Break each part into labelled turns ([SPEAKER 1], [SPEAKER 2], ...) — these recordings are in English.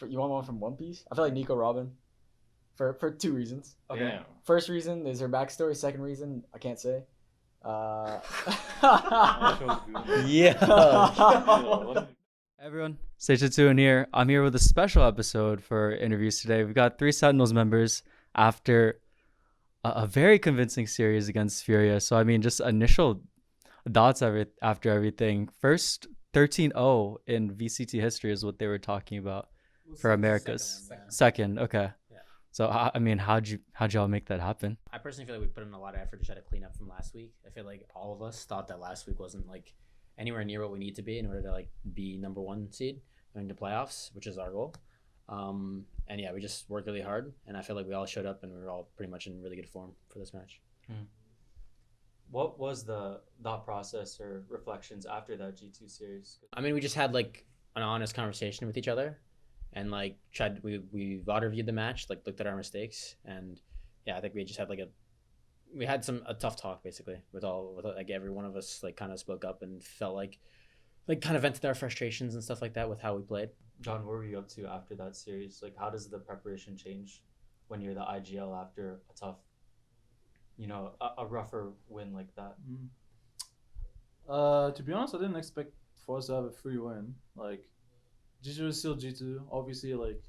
[SPEAKER 1] You want one from One Piece? I feel like Nico Robin. For 2 reasons.
[SPEAKER 2] Okay.
[SPEAKER 3] Damn.
[SPEAKER 1] First reason is her backstory. Second reason, I can't say.
[SPEAKER 4] Yeah. Everyone, Zyto here. I'm here with a special episode for interviews today. We've got 3 Sentinels members after a very convincing series against Furia. So, I mean, just initial thoughts after everything. First, 13-0 in VCT history is what they were talking about for Americas. Second, okay.
[SPEAKER 2] Yeah.
[SPEAKER 4] So, I mean, how'd y'all make that happen?
[SPEAKER 2] I personally feel like we put in a lot of effort to try to clean up from last week. I feel like all of us thought that last week wasn't like anywhere near what we need to be in order to like be number 1 seed going to playoffs, which is our goal. And yeah, we just worked really hard, and I feel like we all showed up and we were all pretty much in really good form for this match.
[SPEAKER 4] What was the thought process or reflections after that G2 series?
[SPEAKER 2] I mean, we just had like an honest conversation with each other, and like we VOD reviewed the match, like looked at our mistakes, and yeah, I think we just had like a tough talk basically with like every one of us like kind of spoke up and felt like kind of vented our frustrations and stuff like that with how we played.
[SPEAKER 4] John, what were you up to after that series? Like, how does the preparation change when you're the IGL after a tough, a rougher win like that?
[SPEAKER 3] To be honest, I didn't expect for us to have a free win. Like, G2 is still G2. Obviously, like,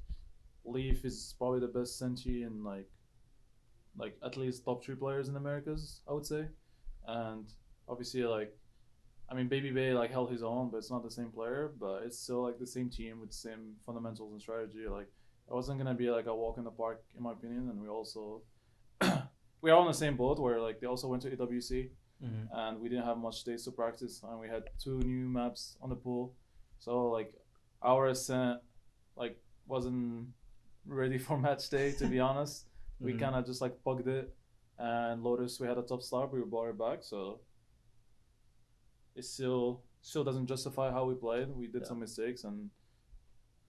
[SPEAKER 3] Leaf is probably the best Senti and like at least top 3 players in Americas, I would say. And obviously, like, I mean, Baby Bay like held his own, but it's not the same player. But it's still like the same team with the same fundamentals and strategy. Like, it wasn't gonna be like a walk in the park, in my opinion. And we also we are on the same boat where like they also went to AWC, and we didn't have much days to practice, and we had 2 new maps on the pool. So like our ascent like wasn't ready for match day, to be honest. We kind of just like bugged it, and Lotus, we had a tough start, but we brought it back. So it still doesn't justify how we played. We did some mistakes, and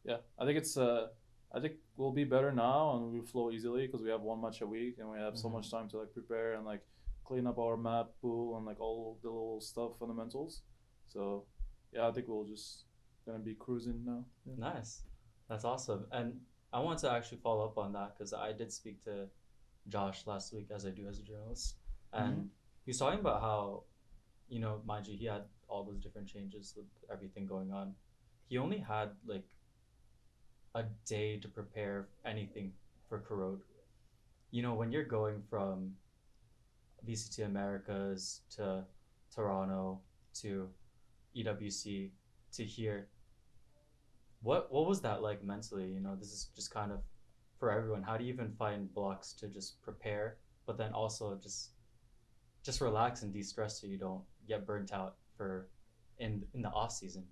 [SPEAKER 3] yeah, I think we'll be better now, and we'll flow easily because we have 1 match a week, and we have so much time to like prepare and like clean up our map pool and like all the little stuff fundamentals. So yeah, I think we'll just gonna be cruising now. Yeah.
[SPEAKER 4] Nice. That's awesome. And I want to actually follow up on that because I did speak to Josh last week, as I do as a journalist, and he was talking about how, mind you, he had all those different changes with everything going on. He only had like a day to prepare anything for Corrode. When you're going from VCT Americas to Toronto to EWC to here, what was that like mentally? This is just kind of for everyone. How do you even find blocks to just prepare, but then also just relax and de-stress so you don't get burnt out for in the off season?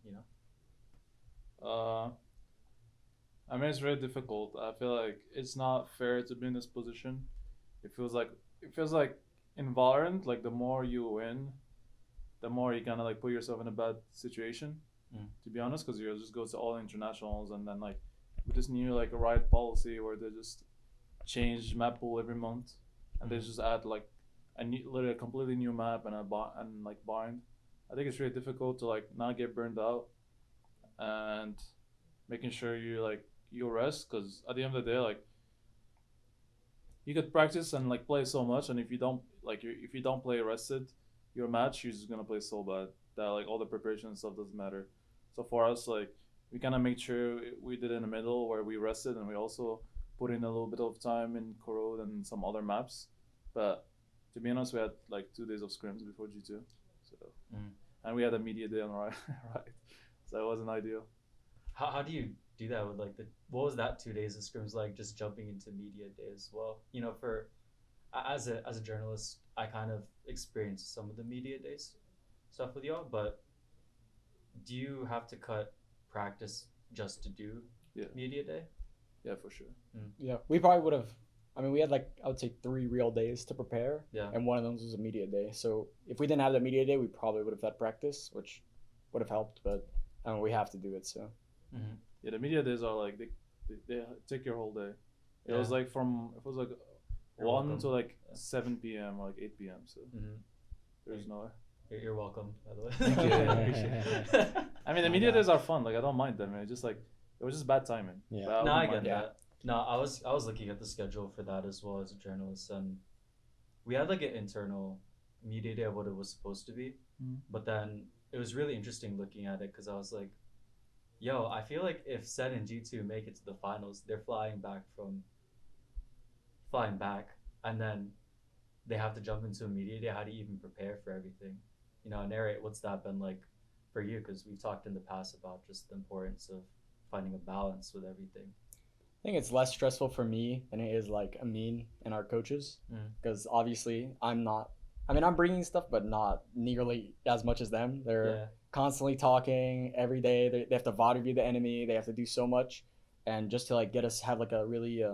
[SPEAKER 3] I mean, it's very difficult. I feel like it's not fair to be in this position. It feels like in Valorant, like the more you win, the more you kind of like put yourself in a bad situation. To be honest, because you just go to all internationals, and then like with this new like riot policy where they just change map pool every month, and they just add like literally a completely new map and like bind. I think it's really difficult to like not get burned out, and making sure you rest, because at the end of the day, like, you could practice and like play so much, and if you don't play rested, your match you're just gonna play so bad that like all the preparation and stuff doesn't matter. So for us, like, we kind of made sure we did in the middle where we rested, and we also put in a little bit of time in Corrode and some other maps. But to be honest, we had like 2 days of scrims before G2, so and we had a media day on right, so it wasn't ideal.
[SPEAKER 4] How do you do that with like what was that 2 days of scrims like, just jumping into media day as well? For as a journalist, I kind of experienced some of the media days stuff with y'all, but do you have to cut practice just to do media day?
[SPEAKER 3] Yeah, for sure.
[SPEAKER 1] Yeah, we probably would have. I mean, we had like, I would say 3 real days to prepare, and one of them was a media day. So if we didn't have the media day, we probably would have had practice, which would have helped. But we have to do it. So
[SPEAKER 3] yeah, the media days are like they take your whole day. It was like it was like 1 to like 7 p.m. or like 8 p.m. So there's no way.
[SPEAKER 4] You're welcome, by the way.
[SPEAKER 3] Thank you. I mean, the media days are fun. Like, I don't mind them. It's just like It was just bad timing.
[SPEAKER 2] Yeah.
[SPEAKER 3] But
[SPEAKER 4] No, I
[SPEAKER 3] wouldn't
[SPEAKER 4] get
[SPEAKER 3] mind
[SPEAKER 4] that. No, I was looking at the schedule for that as well as a journalist, and we had like an internal media day of what it was supposed to be, but then it was really interesting looking at it because I was like, yo, I feel like if SEN and G2 make it to the finals, they're flying back, and then they have to jump into a media day. How do you even prepare for everything? You know, narrate what's that been like for you? Because we've talked in the past about just the importance of finding a balance with everything.
[SPEAKER 1] I think it's less stressful for me than it is like Amin and our coaches, because obviously I'm bringing stuff, but not nearly as much as them. They're constantly talking every day. They have to VOD review the enemy. They have to do so much, and just to like get us have like a really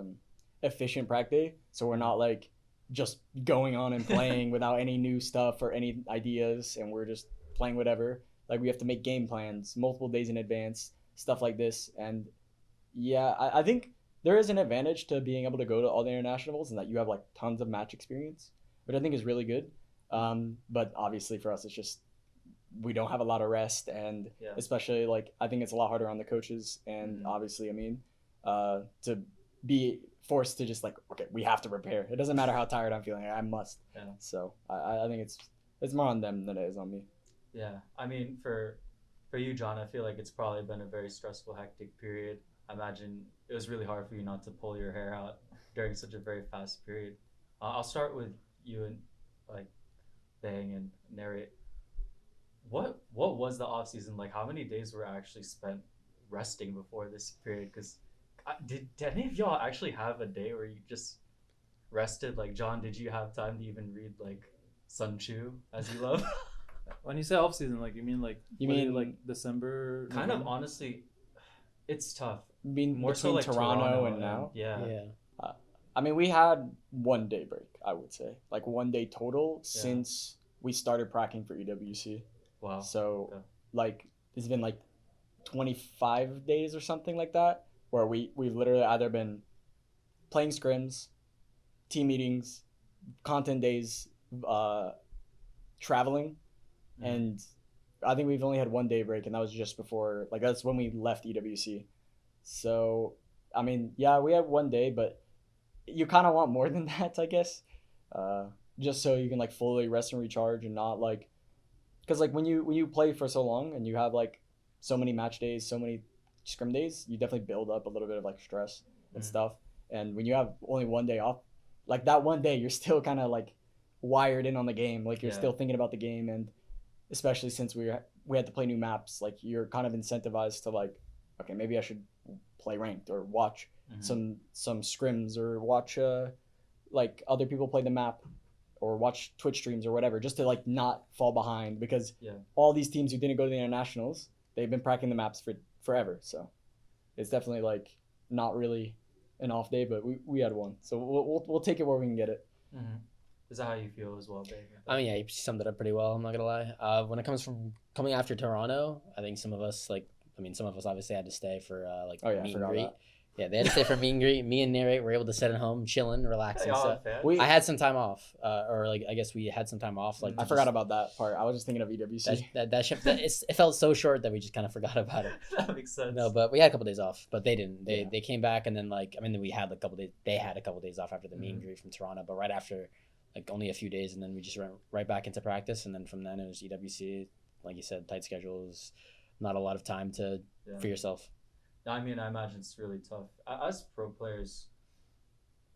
[SPEAKER 1] efficient practice day, so we're not like just going on and playing without any new stuff or any ideas, and we're just playing whatever. Like we have to make game plans multiple days in advance, stuff like this. And yeah, I think there is an advantage to being able to go to all the internationals and that you have like tons of match experience, which I think is really good. But obviously for us, it's just we don't have a lot of rest, and especially like I think it's a lot harder on the coaches and obviously to be forced to just like, okay, we have to prepare. It doesn't matter how tired I'm feeling, I must. So I think it's more on them than it is on me.
[SPEAKER 4] Yeah, I mean for you, John, I feel like it's probably been a very stressful, hectic period. I imagine it was really hard for you not to pull your hair out during such a very fast period. I'll start with you and like Bang and narrate. What was the off season like? How many days were actually spent resting before this period? Because did any of y'all actually have a day where you just rested? Like John, did you have time to even read like Sun Tzu as you love?
[SPEAKER 3] When you say off season, like you mean like like December?
[SPEAKER 4] Kind of honestly, it's tough.
[SPEAKER 1] I mean,
[SPEAKER 4] more so like
[SPEAKER 1] Toronto and now.
[SPEAKER 4] Yeah.
[SPEAKER 1] I mean, we had 1 day break, I would say, like 1 day total since we started practicing for EWC.
[SPEAKER 4] Wow.
[SPEAKER 1] So like it's been like 25 days or something like that, where we've literally either been playing scrims, team meetings, content days, traveling, and I think we've only had 1 day break, and that was just before, like that's when we left EWC. So I mean, yeah, we had 1 day, but you kind of want more than that, I guess, just so you can like fully rest and recharge and not like, because like when you play for so long and you have like so many match days, so many scrim days, you definitely build up a little bit of like stress and stuff. And when you have only 1 day off, like that 1 day, you're still kind of like wired in on the game, like you're still thinking about the game, and especially since we had to play new maps, like you're kind of incentivized to like, okay, maybe I should play ranked or watch some scrims or watch like other people play the map or watch Twitch streams or whatever, just to like not fall behind, because all these teams who didn't go to the internationals, they've been practicing the maps for forever. So it's definitely like not really an off day, but we had one, so we'll take it where we can get it.
[SPEAKER 4] Is that how you feel as well, babe?
[SPEAKER 2] I mean, yeah, you summed it up pretty well, I'm not gonna lie. When it comes from coming after Toronto, I think some of us obviously had to stay for like meet and greet. Yeah, they had to stay for meet and greet. Me and Narrate were able to sit at home, chilling, relaxing. So I had some time off, or like I guess we had some time off. Like
[SPEAKER 1] I forgot about that part. I was just thinking of EWC.
[SPEAKER 2] It felt so short that we just kind of forgot about it.
[SPEAKER 4] That makes sense.
[SPEAKER 2] No, but we had a couple days off, but they didn't. They came back, and then we had a couple days. They had a couple days off after the meet and greet from Toronto, but right after, like only a few days, and then we just went right back into practice, and then from then it was EWC. Like you said, tight schedules, not a lot of time for yourself.
[SPEAKER 4] I mean, I imagine it's really tough. As pro players,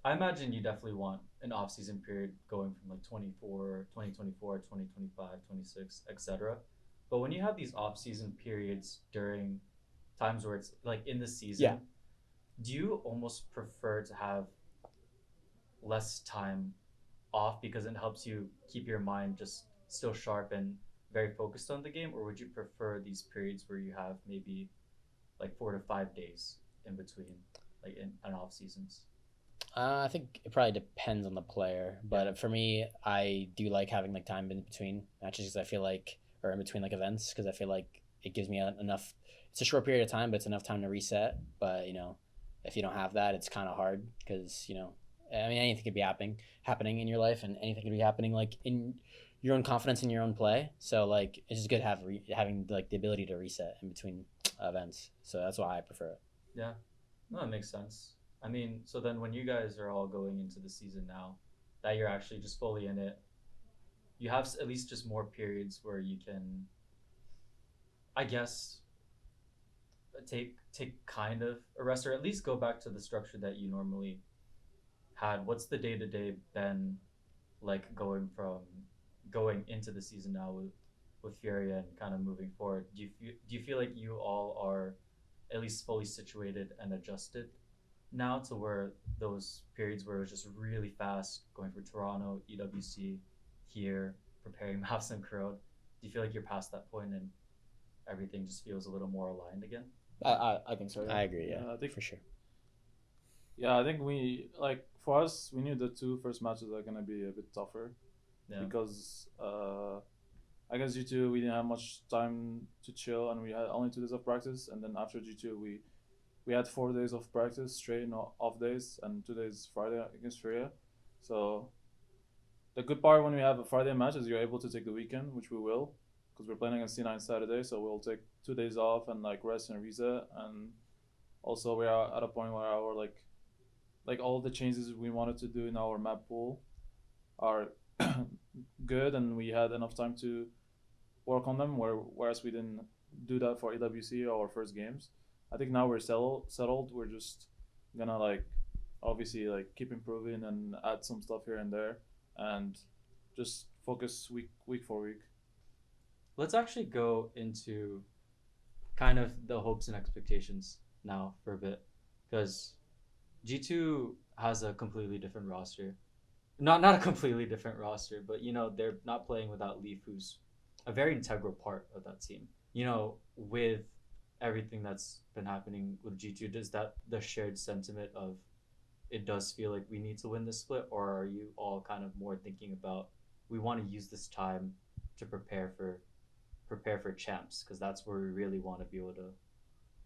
[SPEAKER 4] I imagine you definitely want an off-season period going from like 2024, 2025, 26, etc. But when you have these off-season periods during times where it's like in the season, do you almost prefer to have less time off because it helps you keep your mind just still sharp and very focused on the game? Or would you prefer these periods where you have maybe like 4 to 5 days in between, like in off seasons?
[SPEAKER 2] I think it probably depends on the player, but for me, I do like having like time in between matches, because I feel like, or in between like events, because I feel like it gives me enough. It's a short period of time, but it's enough time to reset. But if you don't have that, it's kind of hard, because I mean, anything could be happening in your life, and anything could be happening like in your own confidence in your own play. So like it's just good having like the ability to reset in between events. So that's why I prefer it.
[SPEAKER 4] Yeah, no, that makes sense. I mean, so then when you guys are all going into the season now, that you're actually just fully in it, you have at least just more periods where you can, I guess, take kind of a rest, or at least go back to the structure that you normally had. What's the day to day been like going into the season now with Furia and kind of moving forward? Do you feel like you all are at least fully situated and adjusted now to where those periods where it was just really fast going for Toronto, EWC, here, preparing maps and Corona? Do you feel like you're past that point and everything just feels a little more aligned again?
[SPEAKER 1] I think so. Yeah.
[SPEAKER 2] I agree. Yeah,
[SPEAKER 3] I think
[SPEAKER 2] for sure.
[SPEAKER 3] Yeah, I think for us, we knew the two first matches are gonna be a bit tougher, because I guess G2 we didn't have much time to chill, and we had only 2 days of practice, and then after G2 we had 4 days of practice straight, no off days, and 2 days Friday against Furia. So the good part when we have a Friday match is you're able to take the weekend, which we will, because we're playing against C9 Saturday, so we'll take 2 days off and like rest and reset. And also we are at a point where our like all the changes we wanted to do in our map pool are good, and we had enough time to work on them, whereas we didn't do that for EWC or our first games. I think now we're settled. We're just gonna like obviously like keep improving and add some stuff here and there, and just focus week for week.
[SPEAKER 4] Let's actually go into kind of the hopes and expectations now for a bit, because G2 has a completely different roster. Not a completely different roster, but you know, they're not playing without Leaf, who's a very integral part of that team. You know, with everything that's been happening with G2, does that the shared sentiment of it does feel like we need to win this split, or are you all kind of more thinking about we want to use this time to prepare for champs, because that's where we really want to be able to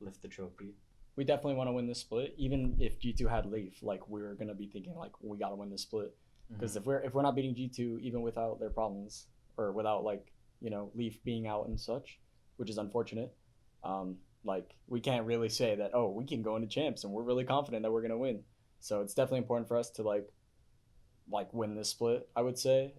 [SPEAKER 4] lift the trophy?
[SPEAKER 1] We definitely want to win this split. Even if G2 had Leaf, like we're gonna be thinking like we gotta win this split, because if we're not beating G2 even without their problems, or without like, you know, Leaf being out and such, which is unfortunate, like we can't really say that, oh, we can go into champs and we're really confident that we're gonna win. So it's definitely important for us to like win this split, I would say.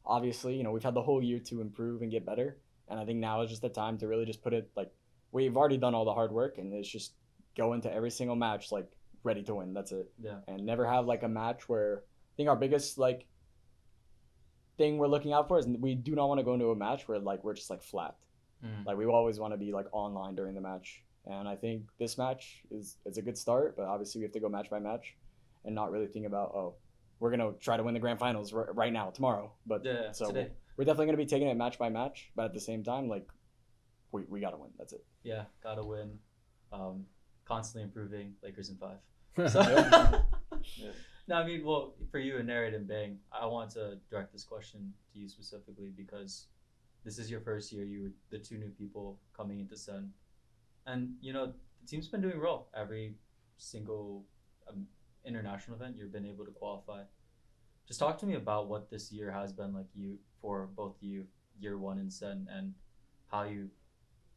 [SPEAKER 1] Obviously, you know, we've had the whole year to improve and get better, and I think now is just the time to really just put it like, we've already done all the hard work, and it's just go into every single match like ready to win. That's it.
[SPEAKER 4] Yeah.
[SPEAKER 1] And never have like a match where, I think our biggest like thing we're looking out for is we do not want to go into a match where like we're just like flat. Like we always want to be like online during the match, and I think this match is a good start, but obviously we have to go match by match and not really think about, oh, we're gonna try to win the grand finals right now tomorrow. But so
[SPEAKER 4] today.
[SPEAKER 1] we're definitely gonna be taking it match by match, but at the same time, like we gotta win. That's it.
[SPEAKER 4] Yeah, gotta win. Constantly improving. Lakers in 5. So,
[SPEAKER 3] Yeah.
[SPEAKER 4] no, I mean, well, for you and Narrate and Bang, I want to direct this question to you specifically, because this is your first year. You were the 2 new people coming into SEN, and you know the team's been doing well. Every single international event you've been able to qualify. Just talk to me about what this year has been like for both you, year 1 in SEN, and how you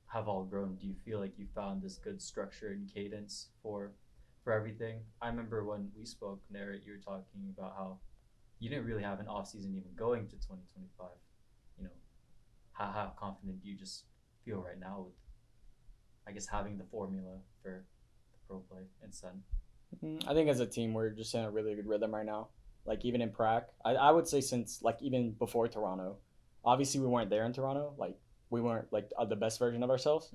[SPEAKER 4] have all grown. Do you feel like you found this good structure and cadence for everything? I remember when we spoke, Narrate, you were talking about how you didn't really have an offseason even going to 2025. You know, how confident do you just feel right now with, I guess, having the formula for the pro play in SEN?
[SPEAKER 1] I think as a team, we're just in a really good rhythm right now. Like even in Prague, I would say since like even before Toronto, obviously we weren't there in Toronto. Like we weren't like the best version of ourselves.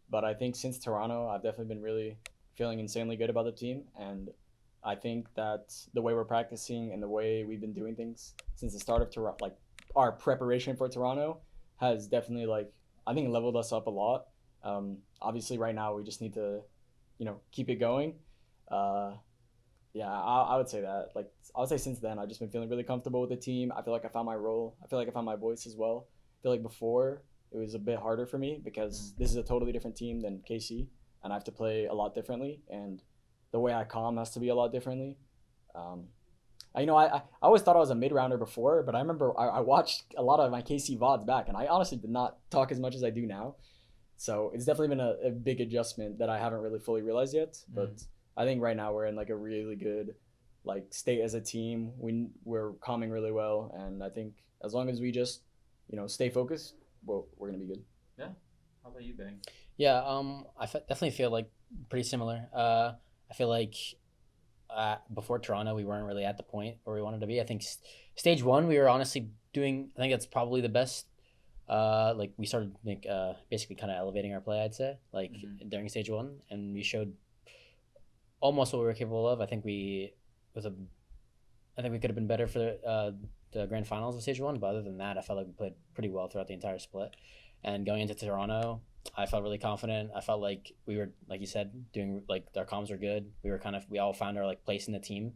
[SPEAKER 1] But I think since Toronto, I've definitely been really feeling insanely good about the team. And I think that the way we're practicing and the way we've been doing things since the start of Toronto, like our preparation for Toronto, has definitely like, I think, leveled us up a lot. Obviously right now we just need to, you know, keep it going. Yeah, I would say that. Like I would say since then, I've just been feeling really comfortable with the team. I feel like I found my role. I feel like I found my voice as well. I feel like before it was a bit harder for me because this is a totally different team than KC, and I have to play a lot differently, and the way I comm has to be a lot differently. I always thought I was a mid-rounder before, but I remember I watched a lot of my KC VODs back, and I honestly did not talk as much as I do now. So it's definitely been a big adjustment that I haven't really fully realized yet. But I think right now we're in like a really good like state as a team. We're calming really well, and I think as long as we just stay focused, well, we're gonna be good.
[SPEAKER 4] Yeah. How about you, Bang?
[SPEAKER 2] Yeah, definitely feel like pretty similar. I feel like before Toronto, we weren't really at the point where we wanted to be. I think stage one, we were honestly doing. I think that's probably the best. Like we started like basically kind of elevating our play. I'd say like during stage one, and we showed almost what we were capable of. I think we could have been better for the grand finals of stage one, but other than that, I felt like we played pretty well throughout the entire split. And going into Toronto, I felt really confident. I felt like we were, like you said, doing like our comms were good. We all found our like place in the team,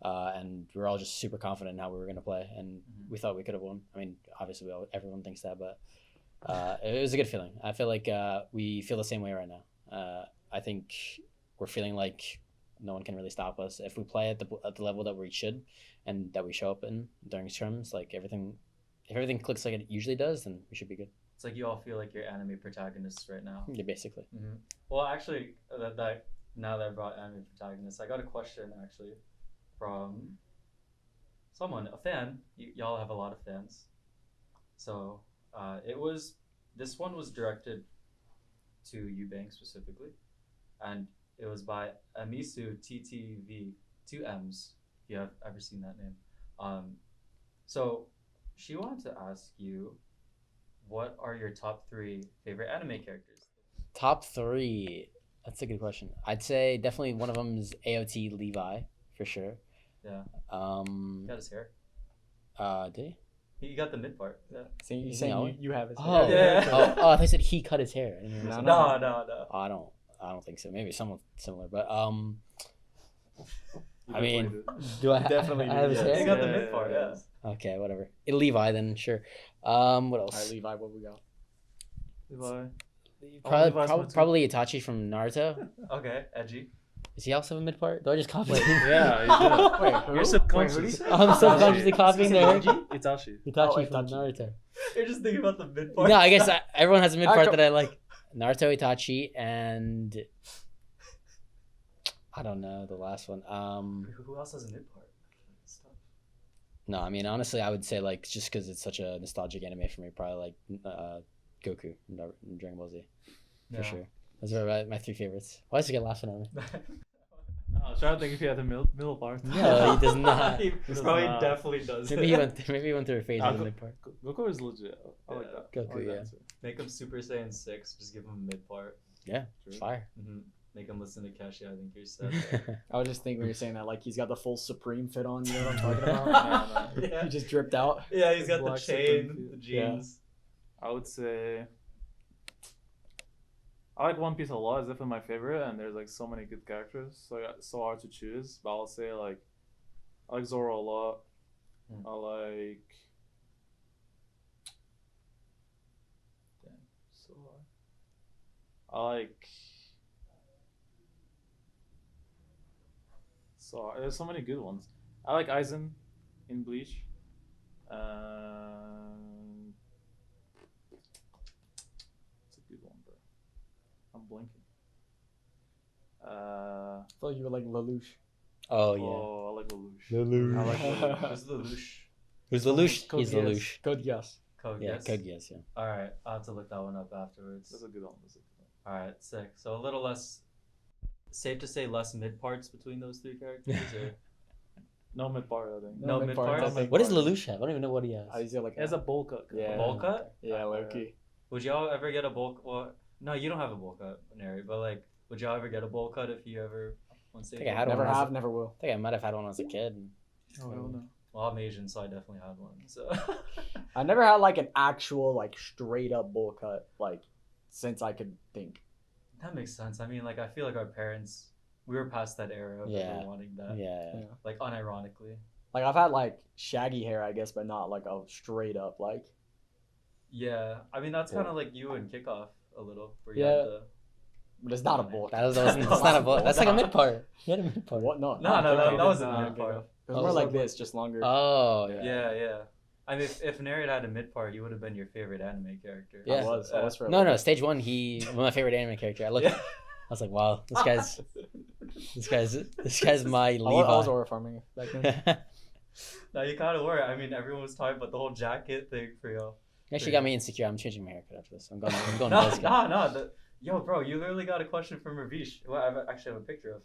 [SPEAKER 2] and we were all just super confident in how we were gonna play, and we thought we could have won. I mean, obviously, everyone thinks that, but it was a good feeling. I feel like we feel the same way right now. I think we're feeling like no one can really stop us if we play at the level that we should, and that we show up in during scrims. Like if everything clicks like it usually does, then we should be good.
[SPEAKER 4] It's like you all feel like you're anime protagonists right now.
[SPEAKER 2] Yeah, basically.
[SPEAKER 4] Well, actually, that now that I brought anime protagonists, I got a question actually from someone, a fan. Y'all have a lot of fans, so this one was directed to you, Bang, specifically, and it was by Amisu TTV 2Ms. If you have ever seen that name, so she wanted to ask you, what are your top 3 favorite anime characters?
[SPEAKER 2] Top 3. That's a good question. I'd say definitely one of them is AOT Levi for sure.
[SPEAKER 4] Yeah.
[SPEAKER 2] He
[SPEAKER 4] got his hair.
[SPEAKER 2] Did he?
[SPEAKER 4] He got the mid part. Yeah.
[SPEAKER 1] So you saying you have his hair?
[SPEAKER 2] Oh,
[SPEAKER 4] yeah.
[SPEAKER 2] I thought you said he cut his hair.
[SPEAKER 4] No.
[SPEAKER 2] I don't think so. Maybe someone similar, but I mean, do I
[SPEAKER 1] definitely
[SPEAKER 2] have his hair?
[SPEAKER 4] He got the mid part. Yeah.
[SPEAKER 2] Okay, whatever. Levi then, sure. What else?
[SPEAKER 1] All right, Levi, what we got?
[SPEAKER 3] Levi.
[SPEAKER 2] Probably Itachi from Naruto.
[SPEAKER 4] Okay, edgy.
[SPEAKER 2] Is he also a mid part? Do I just copy?
[SPEAKER 3] Yeah, you did.
[SPEAKER 1] Wait,
[SPEAKER 3] You're subconscious.
[SPEAKER 2] I'm subconsciously copying there.
[SPEAKER 3] Itachi.
[SPEAKER 2] Itachi from Naruto.
[SPEAKER 4] You're just thinking about the mid part.
[SPEAKER 2] No, I guess everyone has a mid part that I like. Naruto, Itachi, and I don't know the last one.
[SPEAKER 4] Who else has a mid part?
[SPEAKER 2] No, I mean honestly, I would say like just because it's such a nostalgic anime for me, probably like Goku in Dragon Ball Z for sure. Those are my 3 favorites. Why does he get laughing at me?
[SPEAKER 3] I was trying to think if he had the middle part.
[SPEAKER 2] No, he does not.
[SPEAKER 4] He probably definitely does.
[SPEAKER 2] Maybe he went through a phase of the mid part.
[SPEAKER 3] Goku is legit. I like that.
[SPEAKER 2] Goku,
[SPEAKER 3] like
[SPEAKER 2] yeah.
[SPEAKER 3] that too.
[SPEAKER 4] Make him Super Saiyan 6. Just give him a mid part.
[SPEAKER 2] Yeah,
[SPEAKER 3] True.
[SPEAKER 2] fire.
[SPEAKER 4] Make him listen to Kashi. I think you're set.
[SPEAKER 1] I was just thinking when you're saying that, like he's got the full Supreme fit on. You know what I'm talking about?
[SPEAKER 4] Yeah.
[SPEAKER 1] He just dripped out.
[SPEAKER 4] Yeah, he's got
[SPEAKER 3] Black
[SPEAKER 4] the chain,
[SPEAKER 3] Supreme
[SPEAKER 4] the jeans.
[SPEAKER 3] I would say I like One Piece a lot. It's definitely my favorite, and there's like so many good characters, so it's so hard to choose. But I'll say I like Zoro a lot. I like. Damn, so hard. I like. So there's so many good ones. I like Aizen in Bleach. It's a good one, bro. I'm blinking.
[SPEAKER 1] I feel like you were like Lelouch.
[SPEAKER 2] Oh yeah.
[SPEAKER 3] Oh, I like Lelouch.
[SPEAKER 2] Lelouch.
[SPEAKER 3] I like Lelouch.
[SPEAKER 4] Who's Lelouch?
[SPEAKER 2] Who's Lelouch?
[SPEAKER 1] Code
[SPEAKER 2] He's
[SPEAKER 1] Geass.
[SPEAKER 2] Lelouch.
[SPEAKER 1] Code Geass.
[SPEAKER 4] Code
[SPEAKER 2] Yeah,
[SPEAKER 4] Geass?
[SPEAKER 2] Code Geass, yeah.
[SPEAKER 4] All right, I'll have to look that one up afterwards.
[SPEAKER 3] That's a good one.
[SPEAKER 4] All right, sick. So a little less safe to say less mid parts between those 3 characters, or
[SPEAKER 3] No mid part, I think.
[SPEAKER 4] No mid part?
[SPEAKER 1] I think.
[SPEAKER 2] What does Lelouch have? I don't even know what he has.
[SPEAKER 1] He's got like
[SPEAKER 3] He has a bowl cut.
[SPEAKER 1] Yeah.
[SPEAKER 4] bowl cut?
[SPEAKER 1] Yeah, Loki.
[SPEAKER 4] Would y'all ever get a bowl? Well, no, you don't have a bowl cut, Neri. But like, would y'all ever get a bowl cut if you ever want to?
[SPEAKER 2] I think I had one.
[SPEAKER 1] Never
[SPEAKER 2] when I was
[SPEAKER 1] have, never will.
[SPEAKER 2] I think I might have had one as a kid.
[SPEAKER 3] Oh, I don't know.
[SPEAKER 4] Well, I'm Asian, so I definitely had one. So
[SPEAKER 1] I never had like an actual like straight up bowl cut like since I could think.
[SPEAKER 4] that makes sense. I mean, like, I feel like our parents, we were past that era of ever wanting that.
[SPEAKER 2] Yeah.
[SPEAKER 4] Like, unironically.
[SPEAKER 1] Like I've had like shaggy hair, I guess, but not like a straight up like.
[SPEAKER 4] Yeah, I mean that's kind of like you and Kickoff a little. Where you
[SPEAKER 1] Yeah.
[SPEAKER 4] had the...
[SPEAKER 1] But it's not a bowl.
[SPEAKER 2] That's not a bowl. That's like a mid part. You had a mid part.
[SPEAKER 1] What? No.
[SPEAKER 4] No, that wasn't
[SPEAKER 3] no,
[SPEAKER 4] mid part.
[SPEAKER 1] It was more like this, just longer.
[SPEAKER 2] Oh, yeah.
[SPEAKER 4] Yeah. I mean, if N4RRATE had a mid part, he would have been your favorite anime character.
[SPEAKER 2] Yeah.
[SPEAKER 1] I was for a
[SPEAKER 2] No,
[SPEAKER 1] little
[SPEAKER 2] stage 1. He one of my favorite anime character. I was like, wow, this guy's my Levi.
[SPEAKER 1] I was aura farming back then.
[SPEAKER 4] No, you kind of were. I mean, everyone was talking about the whole jacket thing for you.
[SPEAKER 2] Actually got me insecure. I'm changing my haircut after this. I'm going
[SPEAKER 4] No,
[SPEAKER 2] to
[SPEAKER 4] no. Yo, bro, you literally got a question from Ravish. Well, I actually have a picture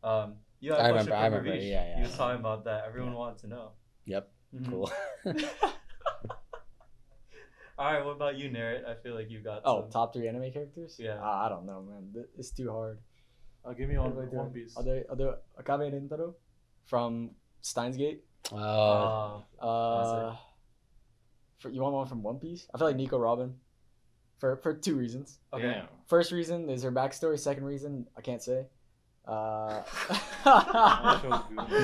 [SPEAKER 4] of. You had a question from Ravish.
[SPEAKER 2] Yeah.
[SPEAKER 4] He was talking about that. Everyone wanted to know.
[SPEAKER 2] Yep.
[SPEAKER 4] Mhm.
[SPEAKER 2] Cool.
[SPEAKER 4] All right, what about you, N4RRATE? I feel like you got. some...
[SPEAKER 1] top 3 anime characters?
[SPEAKER 4] Yeah.
[SPEAKER 1] I don't know, man. It's too hard.
[SPEAKER 3] Give me One Piece.
[SPEAKER 1] Are there Akabe Rintaro from Steins Gate?
[SPEAKER 2] Oh.
[SPEAKER 1] You want one from One Piece? I feel like Nico Robin. For 2 reasons.
[SPEAKER 4] Okay.
[SPEAKER 3] Damn.
[SPEAKER 1] First reason is her backstory. Second reason, I can't say.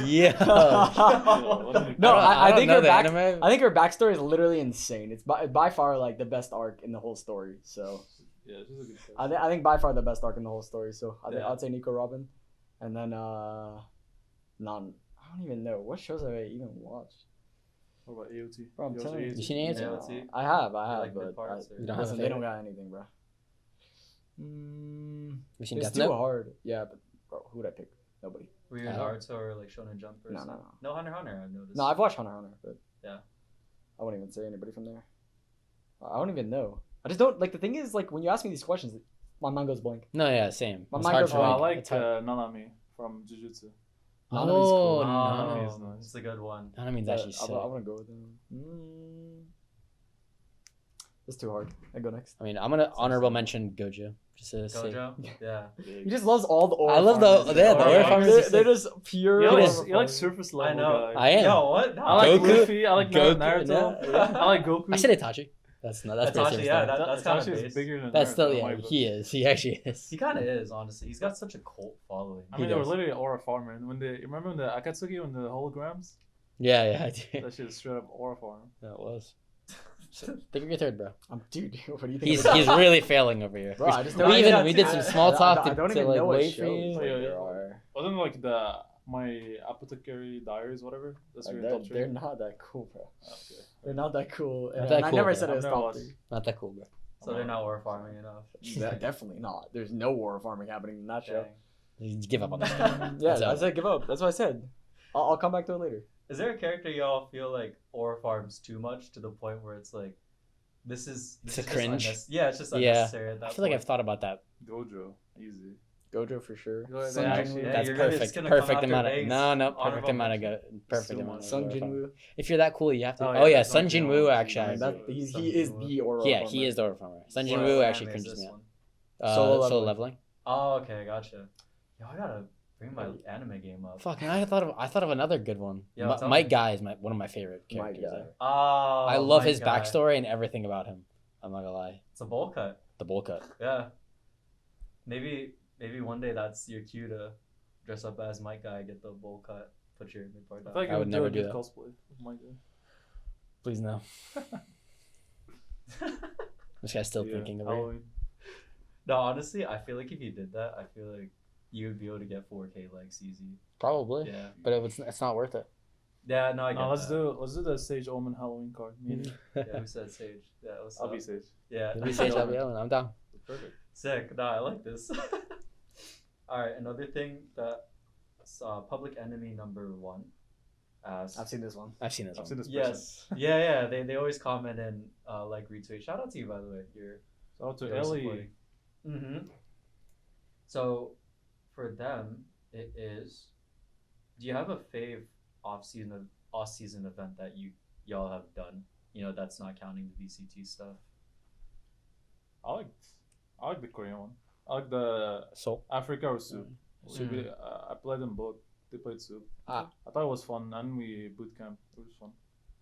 [SPEAKER 2] Yeah.
[SPEAKER 1] No, I think her
[SPEAKER 2] anime.
[SPEAKER 1] I think her backstory is literally insane. It's by far like the best arc in the whole story. So
[SPEAKER 3] Yeah, she's a good character.
[SPEAKER 1] I think by far the best arc in the whole story. So
[SPEAKER 4] Yeah.
[SPEAKER 1] I'd say Nico Robin, and then I don't even know what shows have I even watched.
[SPEAKER 3] What about AOT?
[SPEAKER 1] Bro, I'm telling you.
[SPEAKER 2] You seen AOT?
[SPEAKER 4] AOT?
[SPEAKER 1] I have,
[SPEAKER 4] like
[SPEAKER 1] but
[SPEAKER 4] mid-parts, or-
[SPEAKER 2] You don't have a
[SPEAKER 1] listen, they don't
[SPEAKER 2] favorite?
[SPEAKER 1] got anything, bro.
[SPEAKER 2] You seen
[SPEAKER 1] It's
[SPEAKER 2] Death
[SPEAKER 1] too
[SPEAKER 2] Note?
[SPEAKER 1] hard. Yeah, but bro, who would I pick? Nobody.
[SPEAKER 4] Were you in Naruto or like Shonen Jump or
[SPEAKER 1] No,
[SPEAKER 4] something?
[SPEAKER 1] no,
[SPEAKER 4] No, Hunter x Hunter, I've noticed.
[SPEAKER 1] No, I've watched Hunter x Hunter, but
[SPEAKER 4] Yeah.
[SPEAKER 1] I wouldn't even say anybody from there. I don't even know. I just don't like. The thing is, like, when you ask me these questions, my mind goes blank.
[SPEAKER 2] No, yeah, same.
[SPEAKER 1] My
[SPEAKER 2] It's
[SPEAKER 1] mind
[SPEAKER 2] hard
[SPEAKER 1] goes
[SPEAKER 2] for
[SPEAKER 3] Oh, I
[SPEAKER 2] me.
[SPEAKER 3] like
[SPEAKER 1] It's hard.
[SPEAKER 3] Nanami from Jujutsu.
[SPEAKER 1] Nanami's cool.
[SPEAKER 3] Nanami is
[SPEAKER 4] Oh,
[SPEAKER 3] nice.
[SPEAKER 4] it's a good one.
[SPEAKER 2] That means
[SPEAKER 1] But
[SPEAKER 2] actually sick.
[SPEAKER 1] I want to go with them. It's too hard. I go next.
[SPEAKER 2] I mean, I'm gonna honorable mention Gojo. Just to say.
[SPEAKER 4] Gojo? Yeah.
[SPEAKER 1] He just loves all the aura.
[SPEAKER 2] I love the-
[SPEAKER 1] farmers.
[SPEAKER 2] yeah,
[SPEAKER 4] the aura farmers
[SPEAKER 2] are
[SPEAKER 1] They're just pure.
[SPEAKER 3] You
[SPEAKER 1] aura
[SPEAKER 3] like,
[SPEAKER 1] farmers.
[SPEAKER 3] you like surface level
[SPEAKER 4] I know.
[SPEAKER 3] guy.
[SPEAKER 2] I am.
[SPEAKER 4] Yo, what? No,
[SPEAKER 3] I like
[SPEAKER 2] Goku-
[SPEAKER 3] Luffy. I like
[SPEAKER 2] Goku-
[SPEAKER 3] Naruto.
[SPEAKER 2] no, yeah.
[SPEAKER 3] I like Goku.
[SPEAKER 2] I said Itachi. That's pretty
[SPEAKER 4] Itachi,
[SPEAKER 2] serious
[SPEAKER 4] yeah,
[SPEAKER 2] though.
[SPEAKER 4] that's kind of
[SPEAKER 3] Itachi is
[SPEAKER 4] base.
[SPEAKER 3] bigger than
[SPEAKER 2] That's
[SPEAKER 3] Naruto,
[SPEAKER 2] still
[SPEAKER 3] in my book.
[SPEAKER 2] He is. He actually is.
[SPEAKER 4] He kind of is, honestly. He's got such a cult following.
[SPEAKER 3] I
[SPEAKER 2] He
[SPEAKER 3] mean, they were
[SPEAKER 2] does.
[SPEAKER 3] literally aura farmer. And when they remember when the Akatsuki, when the holograms,
[SPEAKER 2] Yeah, I do.
[SPEAKER 3] that shit is straight up aura farm.
[SPEAKER 2] That was. So, think of your third, bro.
[SPEAKER 1] Dude, what do you think?
[SPEAKER 2] He's
[SPEAKER 1] of
[SPEAKER 2] he's really failing over here.
[SPEAKER 1] Bro, I just
[SPEAKER 2] we
[SPEAKER 1] don't
[SPEAKER 2] even
[SPEAKER 1] even-
[SPEAKER 2] we did some small talk
[SPEAKER 1] I
[SPEAKER 2] to,
[SPEAKER 1] don't
[SPEAKER 2] to
[SPEAKER 1] even
[SPEAKER 2] like
[SPEAKER 1] know what
[SPEAKER 2] wait for
[SPEAKER 1] shows
[SPEAKER 2] you.
[SPEAKER 1] like,
[SPEAKER 3] Yeah,
[SPEAKER 1] there
[SPEAKER 3] yeah.
[SPEAKER 1] are.
[SPEAKER 3] Wasn't like my apothecary diaries, whatever. That's your top
[SPEAKER 1] They're
[SPEAKER 3] three.
[SPEAKER 1] not that cool, bro.
[SPEAKER 3] Okay.
[SPEAKER 1] They're not that cool. And,
[SPEAKER 2] that
[SPEAKER 1] and I
[SPEAKER 2] cool,
[SPEAKER 1] never
[SPEAKER 2] bro.
[SPEAKER 1] said it was
[SPEAKER 3] I've never
[SPEAKER 1] top
[SPEAKER 3] watched
[SPEAKER 1] 3.
[SPEAKER 2] Not that cool, bro.
[SPEAKER 4] So they're not aura farming enough.
[SPEAKER 1] Yeah, definitely not. There's no aura farming happening in that show.
[SPEAKER 4] Dang.
[SPEAKER 2] You give up on this.
[SPEAKER 1] Yeah,
[SPEAKER 2] So-
[SPEAKER 1] I said give up. That's what I said. I'll come back to it later.
[SPEAKER 4] Is there a character y'all feel like aura farms too much to the point where it's like, this is
[SPEAKER 2] It's a
[SPEAKER 4] just
[SPEAKER 2] cringe.
[SPEAKER 4] Yeah, it's just
[SPEAKER 2] Yeah.
[SPEAKER 4] unnecessary at that
[SPEAKER 2] I feel like I've
[SPEAKER 4] point.
[SPEAKER 2] thought about that.
[SPEAKER 3] Gojo, easy.
[SPEAKER 1] Gojo for sure.
[SPEAKER 3] Go ahead,
[SPEAKER 1] Sung
[SPEAKER 3] yeah,
[SPEAKER 1] Jinwoo.
[SPEAKER 3] actually,
[SPEAKER 4] Yeah,
[SPEAKER 2] That's
[SPEAKER 4] you're really
[SPEAKER 2] perfect.
[SPEAKER 4] just gonna come
[SPEAKER 2] Perfect
[SPEAKER 4] after
[SPEAKER 2] amount of
[SPEAKER 4] Bangs.
[SPEAKER 2] perfect
[SPEAKER 4] Honorable
[SPEAKER 2] amount of
[SPEAKER 4] mention.
[SPEAKER 2] perfect
[SPEAKER 3] too
[SPEAKER 2] amount.
[SPEAKER 3] much.
[SPEAKER 2] Of
[SPEAKER 1] Sung
[SPEAKER 2] aura farm.
[SPEAKER 1] Jinwoo.
[SPEAKER 2] If you're that cool, you have to.
[SPEAKER 4] Oh,
[SPEAKER 2] Oh
[SPEAKER 4] yeah,
[SPEAKER 2] yeah, Sun
[SPEAKER 4] Sung
[SPEAKER 2] Jinwoo
[SPEAKER 4] Jinwoo.
[SPEAKER 2] actually.
[SPEAKER 3] Nice.
[SPEAKER 1] That, he
[SPEAKER 4] Sung
[SPEAKER 1] is
[SPEAKER 4] Jinwoo.
[SPEAKER 1] the aura
[SPEAKER 2] Yeah,
[SPEAKER 1] farmer.
[SPEAKER 2] he is the aura farmer. Sun
[SPEAKER 4] What
[SPEAKER 2] Jinwoo
[SPEAKER 4] anime
[SPEAKER 2] actually
[SPEAKER 4] is
[SPEAKER 2] cringes
[SPEAKER 4] this
[SPEAKER 2] me out.
[SPEAKER 4] one?
[SPEAKER 1] Solo
[SPEAKER 2] Solo
[SPEAKER 1] Leveling.
[SPEAKER 2] leveling.
[SPEAKER 4] Oh, okay, gotcha. Yo, I gotta bring my anime game up.
[SPEAKER 2] Fuck, I thought of another good one.
[SPEAKER 4] Yeah, tell
[SPEAKER 2] Mike
[SPEAKER 4] me.
[SPEAKER 2] Guy is one of my favorite
[SPEAKER 1] Mike
[SPEAKER 2] characters.
[SPEAKER 1] Guy.
[SPEAKER 2] ever.
[SPEAKER 4] Oh,
[SPEAKER 2] I love
[SPEAKER 4] my
[SPEAKER 2] his
[SPEAKER 4] God.
[SPEAKER 2] backstory and everything about him. I'm not gonna lie.
[SPEAKER 4] It's a bowl cut.
[SPEAKER 2] The bowl cut.
[SPEAKER 4] Yeah. Maybe one day that's your cue to dress up as Mike Guy, get the bowl cut, put your mid part
[SPEAKER 3] I
[SPEAKER 4] down.
[SPEAKER 3] feel like
[SPEAKER 2] I
[SPEAKER 3] I
[SPEAKER 2] would
[SPEAKER 3] would
[SPEAKER 2] never
[SPEAKER 3] do a
[SPEAKER 2] do
[SPEAKER 3] good
[SPEAKER 2] that.
[SPEAKER 3] cosplay with my guy.
[SPEAKER 2] Please no. This guy's still thinking of it.
[SPEAKER 3] Halloween.
[SPEAKER 4] No, honestly, I feel like if you did that, I feel like you would be able to get 4K likes easy.
[SPEAKER 2] Probably.
[SPEAKER 4] Yeah.
[SPEAKER 2] But it's not worth it.
[SPEAKER 4] Yeah, no, I get
[SPEAKER 3] No, let's
[SPEAKER 4] that.
[SPEAKER 3] do the Sage Omen Halloween card. Me.
[SPEAKER 4] Yeah, who said Sage? Yeah, what's
[SPEAKER 3] I'll
[SPEAKER 4] up?
[SPEAKER 3] be Sage.
[SPEAKER 4] Yeah.
[SPEAKER 2] If we say Shelby Ellen, I'm down.
[SPEAKER 3] Perfect.
[SPEAKER 4] Sick. No, I like this. Alright, another thing that Public Enemy #1 asked.
[SPEAKER 1] I've seen this one.
[SPEAKER 2] I've seen this
[SPEAKER 3] I've
[SPEAKER 2] one.
[SPEAKER 3] seen this person.
[SPEAKER 4] Yes. Yeah. They always comment and like retweet. Shout out to you, by the way.
[SPEAKER 3] Shout out to
[SPEAKER 4] You're
[SPEAKER 3] Ellie.
[SPEAKER 4] supporting. Mm-hmm. So, for them, it is. Do you have a fave off-season event that y'all have done? You know, that's not counting the VCT stuff.
[SPEAKER 3] I like the Korean one. I like the
[SPEAKER 2] Soul.
[SPEAKER 3] Africa or Soup.
[SPEAKER 4] Mm.
[SPEAKER 3] I played them both. They played Soup.
[SPEAKER 2] Ah.
[SPEAKER 3] I thought it was fun, and we boot camp. It was fun.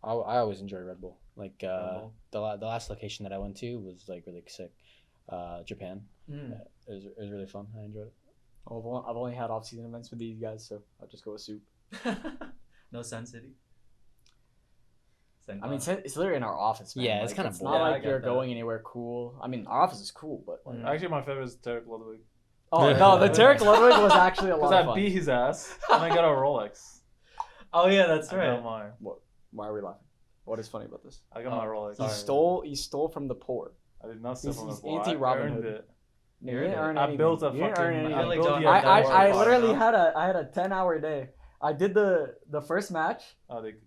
[SPEAKER 2] I always enjoy Red Bull. Like
[SPEAKER 3] Bull.
[SPEAKER 2] the last location that I went to was like really sick. Japan.
[SPEAKER 4] Mm.
[SPEAKER 2] It was really fun. I enjoyed it.
[SPEAKER 1] Oh, I've only had off-season events with these guys, so I'll just go with Soup.
[SPEAKER 4] No Sen City.
[SPEAKER 1] I mean, it's literally in our office, man.
[SPEAKER 2] Yeah, it's
[SPEAKER 1] Like,
[SPEAKER 2] kinda
[SPEAKER 1] It's
[SPEAKER 2] boring.
[SPEAKER 1] not
[SPEAKER 4] Yeah, I
[SPEAKER 1] like
[SPEAKER 4] get
[SPEAKER 1] you're
[SPEAKER 4] that.
[SPEAKER 1] going anywhere cool. I mean, our office is cool, but like,
[SPEAKER 4] Mm.
[SPEAKER 3] Actually, my favorite is Tarek Ludwig.
[SPEAKER 1] oh no, the Tarek Ludwig was actually a lot
[SPEAKER 3] Because
[SPEAKER 1] of
[SPEAKER 3] I
[SPEAKER 1] fun.
[SPEAKER 3] beat his ass, and I got a Rolex.
[SPEAKER 4] Oh yeah, that's
[SPEAKER 3] I
[SPEAKER 4] right.
[SPEAKER 3] got mine.
[SPEAKER 1] Why are we laughing? What is funny about this?
[SPEAKER 3] I got my Rolex.
[SPEAKER 1] He stole from the poor.
[SPEAKER 3] I did not steal from the
[SPEAKER 1] He's
[SPEAKER 3] poor.
[SPEAKER 1] anti-Robin
[SPEAKER 3] I earned
[SPEAKER 1] Hood.
[SPEAKER 3] it.
[SPEAKER 1] You didn't earn
[SPEAKER 3] I
[SPEAKER 1] anything.
[SPEAKER 3] built a
[SPEAKER 1] You didn't
[SPEAKER 3] fucking.
[SPEAKER 1] earn anything.
[SPEAKER 4] I feel like
[SPEAKER 3] built
[SPEAKER 4] John
[SPEAKER 3] the
[SPEAKER 4] had that
[SPEAKER 3] advantage.
[SPEAKER 1] I
[SPEAKER 4] Bar,
[SPEAKER 1] literally
[SPEAKER 4] no?
[SPEAKER 1] had a 10-hour day. I did the first match,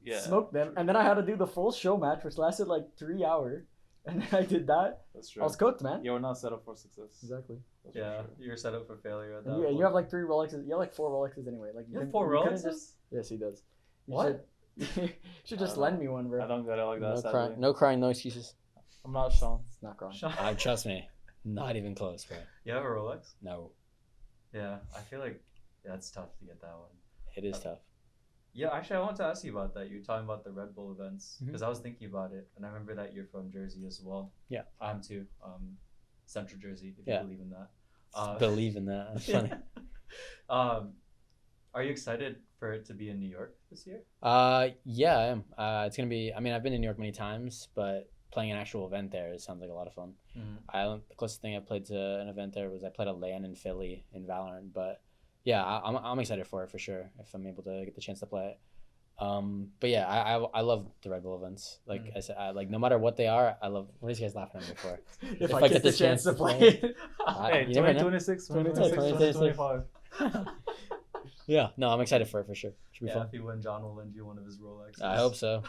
[SPEAKER 3] Yeah.
[SPEAKER 1] smoked them, and then I had to do the full show match, which lasted like 3 hours. And then I did that.
[SPEAKER 3] That's true.
[SPEAKER 1] I was cooked, man.
[SPEAKER 3] You were not set up for success.
[SPEAKER 1] Exactly.
[SPEAKER 3] That's for
[SPEAKER 4] Yeah,
[SPEAKER 3] sure.
[SPEAKER 4] you're set up for failure at that
[SPEAKER 1] And
[SPEAKER 4] point.
[SPEAKER 1] you have like 3 Rolexes. You have like 4 Rolexes anyway. Like
[SPEAKER 4] You have
[SPEAKER 1] couldn't-
[SPEAKER 4] 4
[SPEAKER 1] couldn't
[SPEAKER 4] Rolexes?
[SPEAKER 1] just- Yes, he does. You
[SPEAKER 4] What?
[SPEAKER 1] You should just
[SPEAKER 3] I don't
[SPEAKER 1] lend
[SPEAKER 3] know.
[SPEAKER 1] me one,
[SPEAKER 3] I
[SPEAKER 1] bro.
[SPEAKER 3] don't get it like that.
[SPEAKER 2] No
[SPEAKER 3] sadly.
[SPEAKER 2] crying, no crying, no excuses.
[SPEAKER 3] I'm not Sean.
[SPEAKER 1] It's not wrong.
[SPEAKER 2] Trust me, not even close, bro.
[SPEAKER 4] You have a Rolex?
[SPEAKER 2] No,
[SPEAKER 4] Yeah, I feel like that's tough to get that one.
[SPEAKER 2] it is tough.
[SPEAKER 4] Yeah, actually, I want to ask you about that. You were talking about the Red Bull events
[SPEAKER 2] Mhm.
[SPEAKER 4] because I was thinking about it, and I remember that you're from Jersey as well.
[SPEAKER 2] Yeah.
[SPEAKER 4] I'm too. Central Jersey, if
[SPEAKER 2] Yeah.
[SPEAKER 4] you believe in that.
[SPEAKER 2] Believe in that. That's funny.
[SPEAKER 4] Are you excited for it to be in New York this year?
[SPEAKER 2] Yeah, I am. It's gonna be. I mean, I've been in New York many times, but playing an actual event there sounds like a lot of fun. The closest thing I played to an event there was I played a LAN in Philly in Valorant, but yeah, I'm excited for it for sure if I'm able to get the chance to play it. But yeah, I love the Red Bull events. Like I said, like no matter what they are, I love. What are you guys laughing at me for?
[SPEAKER 1] If I get the chance to play it.
[SPEAKER 3] Hey,
[SPEAKER 2] You never know.
[SPEAKER 3] 2026,
[SPEAKER 2] 2026,
[SPEAKER 3] 2025.
[SPEAKER 2] Yeah, no, I'm excited for it for sure. Should be
[SPEAKER 4] Yeah,
[SPEAKER 2] fun.
[SPEAKER 4] if you win, John will lend you one of his Rolexes.
[SPEAKER 2] I hope so.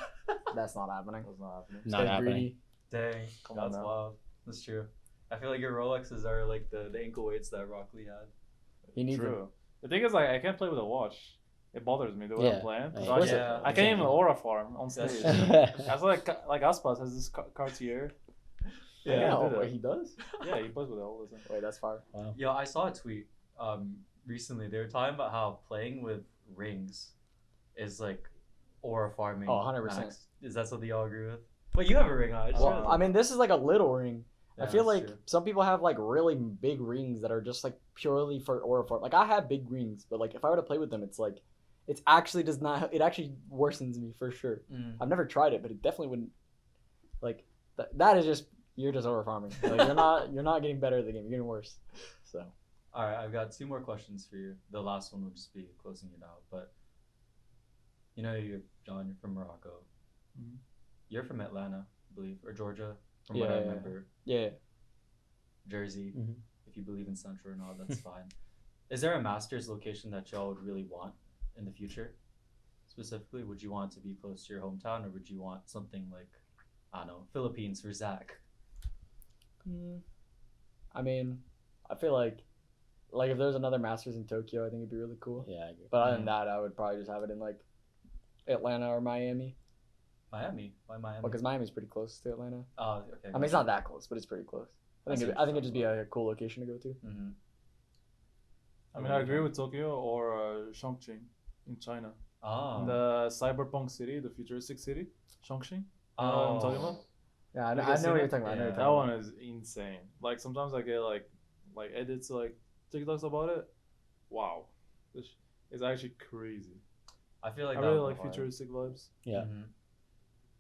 [SPEAKER 1] That's not happening.
[SPEAKER 3] That's not happening.
[SPEAKER 2] Not
[SPEAKER 1] Stay
[SPEAKER 2] happening.
[SPEAKER 1] greedy.
[SPEAKER 4] Dang,
[SPEAKER 3] Come on
[SPEAKER 4] that's
[SPEAKER 3] now.
[SPEAKER 4] wild. That's true. I feel like your Rolexes are like the ankle weights that Rock Lee had.
[SPEAKER 1] He needs
[SPEAKER 3] True. The thing is, like, I can't play with a watch. It bothers me the way
[SPEAKER 2] Yeah.
[SPEAKER 3] I'm playing.
[SPEAKER 2] Yeah.
[SPEAKER 3] So I,
[SPEAKER 1] Listen,
[SPEAKER 3] I can't even aura farm on
[SPEAKER 4] That's
[SPEAKER 3] stage.
[SPEAKER 4] true.
[SPEAKER 3] I feel like Aspas has this Cartier.
[SPEAKER 1] Yeah,
[SPEAKER 3] Yeah,
[SPEAKER 1] no,
[SPEAKER 3] do that.
[SPEAKER 1] wait, he does?
[SPEAKER 3] Yeah, he plays with it all the time.
[SPEAKER 1] Wait, that's fire.
[SPEAKER 2] Wow.
[SPEAKER 4] Yo, I saw a tweet recently. They were talking about how playing with rings is like aura farming.
[SPEAKER 1] Oh, 100%.
[SPEAKER 4] max. Is that something y'all agree with? But you have a ring on. I just
[SPEAKER 1] Well,
[SPEAKER 4] realized.
[SPEAKER 1] I mean, this is like a little ring.
[SPEAKER 4] Yeah,
[SPEAKER 1] I feel
[SPEAKER 4] that's
[SPEAKER 1] like
[SPEAKER 4] true.
[SPEAKER 1] some people have like really big rings that are just like purely for aura farm. Like I have big rings, but like if I were to play with them, it's like it actually does not. It actually worsens me for sure.
[SPEAKER 4] Mm.
[SPEAKER 1] I've never tried it, but it definitely wouldn't. Like that is just you're just aura farming. Like you're not getting better at the game. You're getting worse. So
[SPEAKER 4] All right, I've got 2 more questions for you. The last one will just be closing it out. But you know, John, you're from Morocco.
[SPEAKER 3] Mhm.
[SPEAKER 4] You're from Atlanta, I believe, or Georgia, from
[SPEAKER 1] Yeah,
[SPEAKER 4] what I
[SPEAKER 1] yeah,
[SPEAKER 4] remember.
[SPEAKER 1] yeah.
[SPEAKER 4] Jersey.
[SPEAKER 2] Mhm.
[SPEAKER 4] If you believe in Central or not, that's fine. Is there a master's location that y'all would really want in the future? Specifically, would you want it to be close to your hometown, or would you want something like, I don't know, Philippines for Zach?
[SPEAKER 1] I mean, I feel like if there's another Masters in Tokyo, I think it'd be really cool.
[SPEAKER 2] Yeah, I agree.
[SPEAKER 1] But other than that, I would probably just have it in like Atlanta or Miami.
[SPEAKER 4] Miami? Why Miami?
[SPEAKER 1] Because Miami's pretty close to Atlanta.
[SPEAKER 4] Oh, okay.
[SPEAKER 1] I mean, it's not that close, but it's pretty close. I think
[SPEAKER 4] I see
[SPEAKER 1] it'd just be a cool location to go to.
[SPEAKER 4] Mm-hmm.
[SPEAKER 3] I mean, I agree with Tokyo or Chongqing in China.
[SPEAKER 4] Oh.
[SPEAKER 3] The cyberpunk city, the futuristic city, Chongqing.
[SPEAKER 4] Oh.
[SPEAKER 3] You know what I'm talking about?
[SPEAKER 1] Yeah, I
[SPEAKER 3] You
[SPEAKER 1] know,
[SPEAKER 3] guys
[SPEAKER 1] what you're
[SPEAKER 3] seen it?
[SPEAKER 1] talking about. I know what
[SPEAKER 4] Yeah.
[SPEAKER 1] you're
[SPEAKER 3] That
[SPEAKER 1] talking
[SPEAKER 3] one is insane. Like sometimes I get like edits like TikToks about it. Wow, this is actually crazy.
[SPEAKER 4] I feel like
[SPEAKER 3] I
[SPEAKER 4] that
[SPEAKER 3] really
[SPEAKER 4] would
[SPEAKER 3] like
[SPEAKER 4] go hard.
[SPEAKER 3] futuristic vibes.
[SPEAKER 2] Yeah.
[SPEAKER 4] Mhm.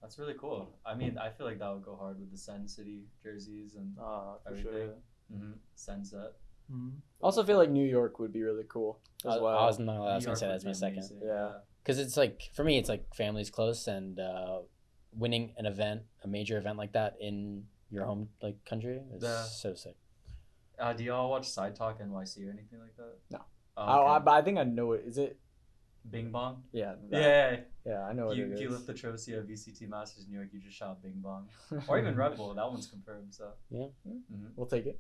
[SPEAKER 4] That's really cool. I mean, I feel like that would go hard with the Sen City jerseys and
[SPEAKER 3] For
[SPEAKER 4] Everything.
[SPEAKER 3] sure.
[SPEAKER 4] Sen set.
[SPEAKER 3] Mm-hmm.
[SPEAKER 1] I also feel like New York would be really cool as well.
[SPEAKER 2] I was gonna
[SPEAKER 4] New
[SPEAKER 2] say
[SPEAKER 4] York
[SPEAKER 2] that
[SPEAKER 4] would
[SPEAKER 2] as my
[SPEAKER 4] be
[SPEAKER 2] second.
[SPEAKER 4] amazing.
[SPEAKER 1] Yeah.
[SPEAKER 2] Because it's like for me, it's like family's close, and winning an event, a major event like that in your home like country is
[SPEAKER 4] Yeah.
[SPEAKER 2] so sick.
[SPEAKER 4] Do y'all watch Side Talk NYC or anything like that?
[SPEAKER 1] No.
[SPEAKER 4] Oh, okay.
[SPEAKER 1] But I think I know it. Is it?
[SPEAKER 4] Bing Bong?
[SPEAKER 1] Yeah.
[SPEAKER 4] Yeah.
[SPEAKER 1] Yeah, I know what
[SPEAKER 4] You,
[SPEAKER 1] it
[SPEAKER 4] if you
[SPEAKER 1] is.
[SPEAKER 4] lift the trophy at VCT Masters New York, you just shout Bing Bong. Or even Red Bull. That one's confirmed. So.
[SPEAKER 2] Yeah.
[SPEAKER 4] Mhm.
[SPEAKER 1] We'll take it.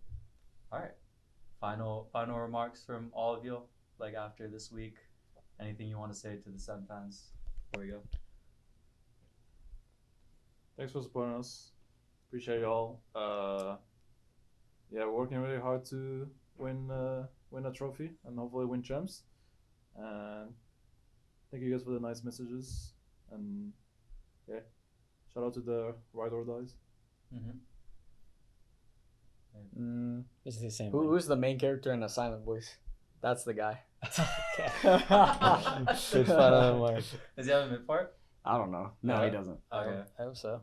[SPEAKER 4] All right. Final remarks from all of you, like after this week. Anything you want to say to the Sen fans before we go?
[SPEAKER 3] Thanks for supporting us. Appreciate y'all. Yeah, we're working really hard to win a trophy and hopefully win champs. And thank you guys for the nice messages. And yeah, shout out to the Ride or Dies.
[SPEAKER 4] Mm-hmm.
[SPEAKER 2] It's the same.
[SPEAKER 1] Who's the main character in a silent voice? That's the guy.
[SPEAKER 2] Good final remark.
[SPEAKER 4] Does he have a mid part?
[SPEAKER 1] I don't know. No,
[SPEAKER 4] Yeah.
[SPEAKER 1] he doesn't.
[SPEAKER 4] Okay.
[SPEAKER 2] I hope so.